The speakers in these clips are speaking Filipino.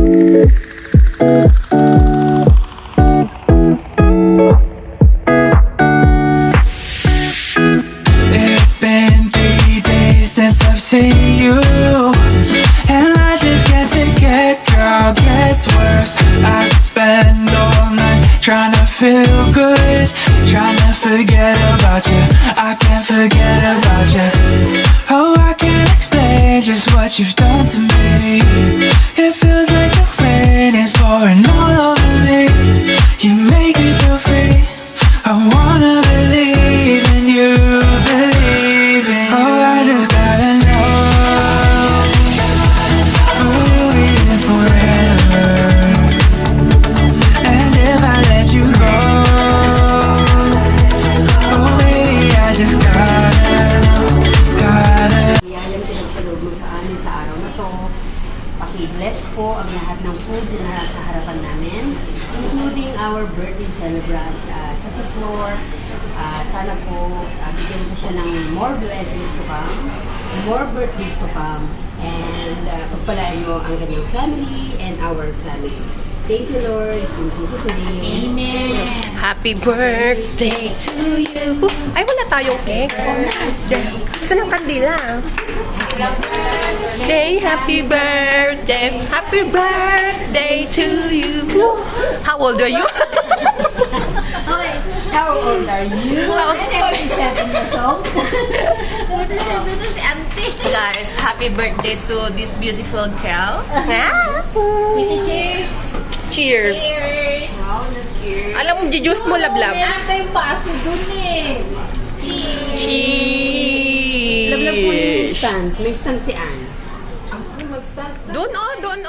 It's been 3 days since I've seen you, and I just can't forget, girl, gets worse. I spend all night trying to feel good, trying to forget about you. I can't forget about you. Oh, I can't explain just what you've done to me. It feels like the rain is pouring all over me. You make me feel free. I wanna believe in you, believe in you. Oh, I just gotta know, will you be there forever? And if I let you go, oh baby, I just gotta know, gotta. Yan pinagsaloob mo sa amin sa araw na to. Paki-bless po ang lahat ng food na nasa harapan namin, including our birthday celebrant sa floor. Sana po bigyan mo siya ng more blessings to come, more birthdays to come, and pagpalain mo ang kanyang family and our family. Thank you, Lord. In Jesus' name. Amen. Happy birthday to you. Ay, wala tayong cake. Gusto ng kandila. Happy birthday. Happy birthday to you. How old are you? Okay, how old are you? 47 years old. 47 to si auntie. Guys, happy birthday to this beautiful girl. Cheers! Cheers. Cheers! Wow, cheers. Alam mo, juice mo, lablab. Yan kayong paso dun eh. Cheers! Cheers. Lablab po yung stand. May stand si Anne. Ang mag-stand. Doon, doon.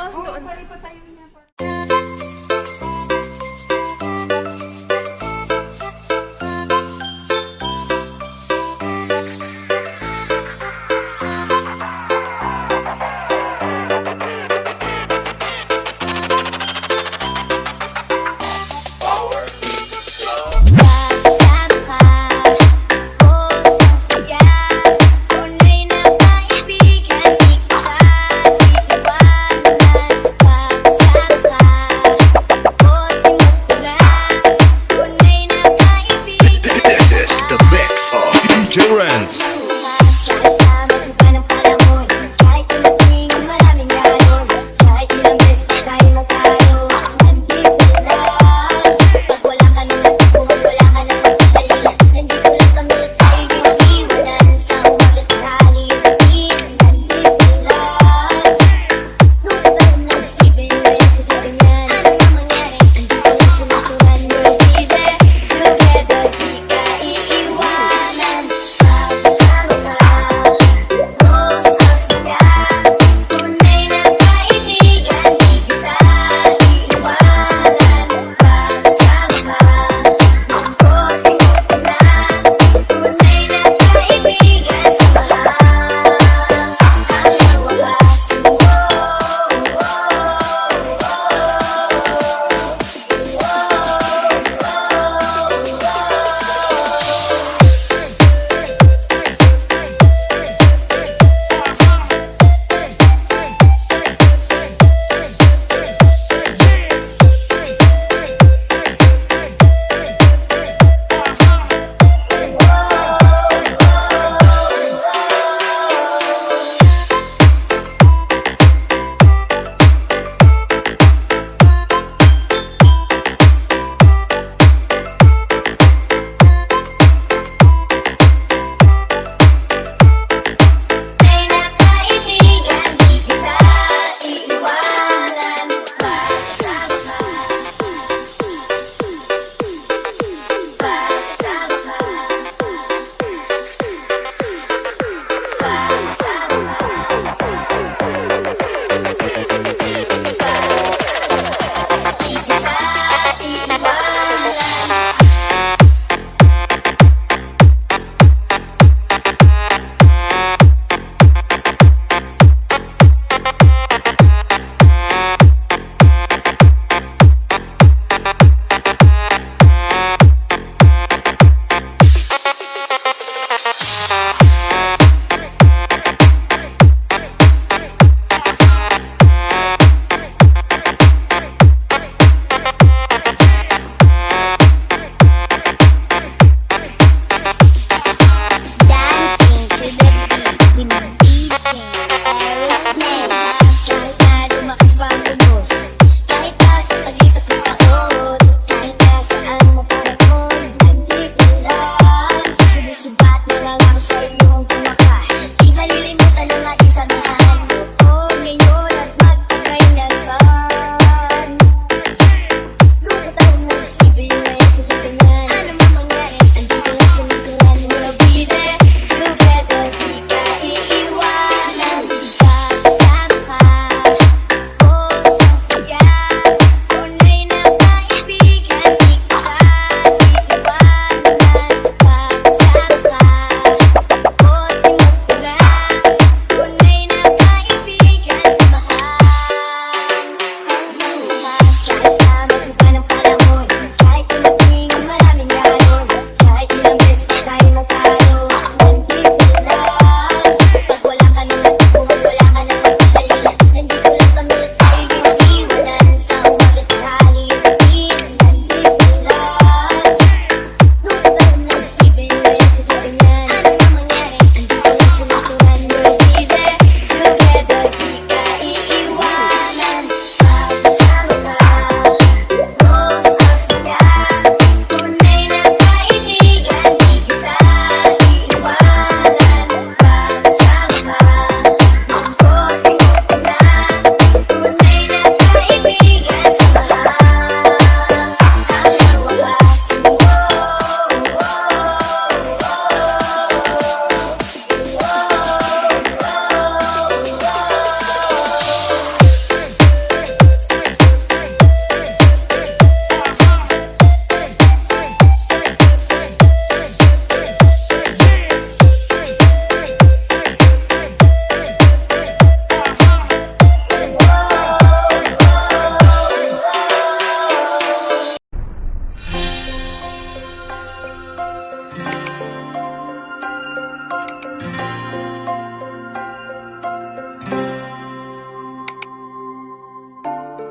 Pare pa tayo niya. Tunay na kaibigan, di ka iwanan.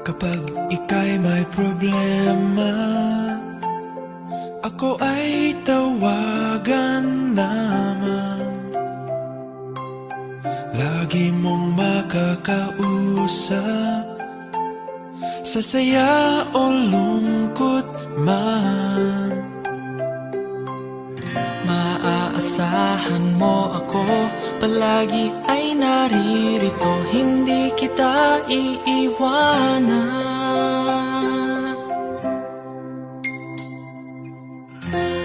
Kapag ika'y may problema, ako ay tawagan lamang. Lagi mong makakausap, sa saya o lungkot man. Maaasahan mo ako, palagi ay naririto, hindi kita iiwanan.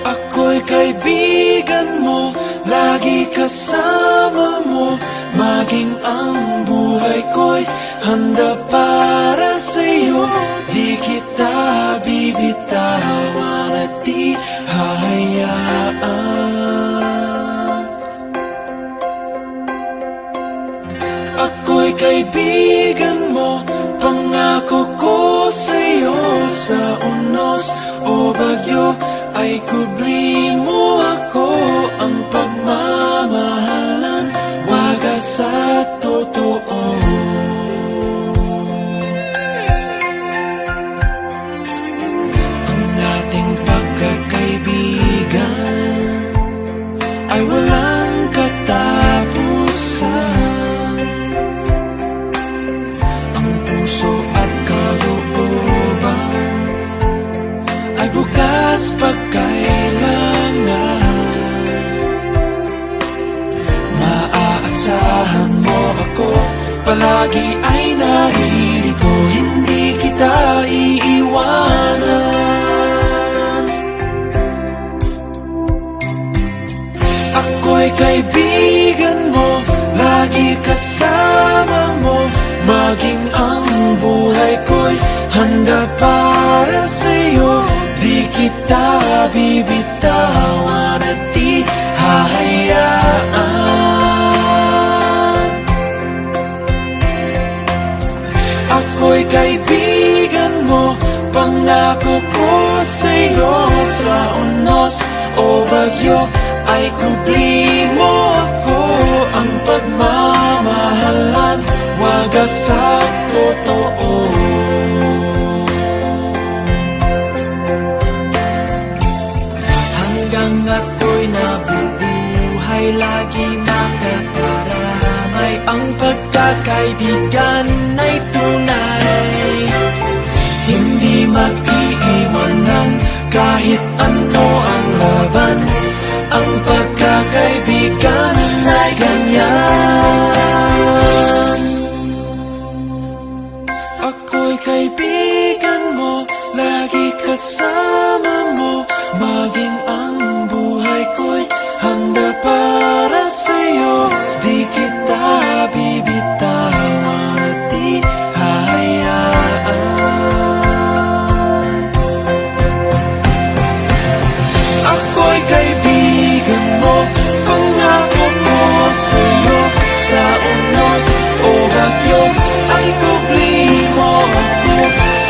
Ako'y kaibigan mo, lagi kasama mo, maging ang buhay ko'y handa para sa'yo. Di kita bibitawan at di hahayaan. Ako'y kaibigan mo, pangako ko sa'yo. Sa unos o bagyo ay kubli mo ako. Ang pagmamahalan, wagas sa totoo. Ang ating pagkakaibigan ay walang katapusan. Ang puso at kalooban ay bukas pagkailangan. Maaasahan mo ako, palagi ay naririto, hindi kita iiwanan. Ako'y kaibigan mo, lagi kasama mo, maging ang buhay ko'y handa para sa'yo. Di kita bibitawan at di hahayaan. Ako'y kaibigan mo, pangako ko sa'yo. Sa unos o bagyo ay kubli mo ako. Ang pagmamahalan, wagas sa totoo. Hanggang ako'y nabubuhay, lagi makakaramay. Ang pagkakaibigan ay tunay, hindi mag-iiwanan kahit ano ang laban. Ang pagkakaibigan ay ganyan. Ako'y kaibigan mo, lagi kasama mo, maging ang buhay ko'y handa para sa'yo. Di kita bibitawan at di hahayaan. Ako'y kaibigan mo, pangako ko sa'yo. Sa unos o bagyo ay kubli mo ako.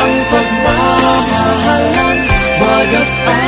Ang pagmamahalan, wagas sa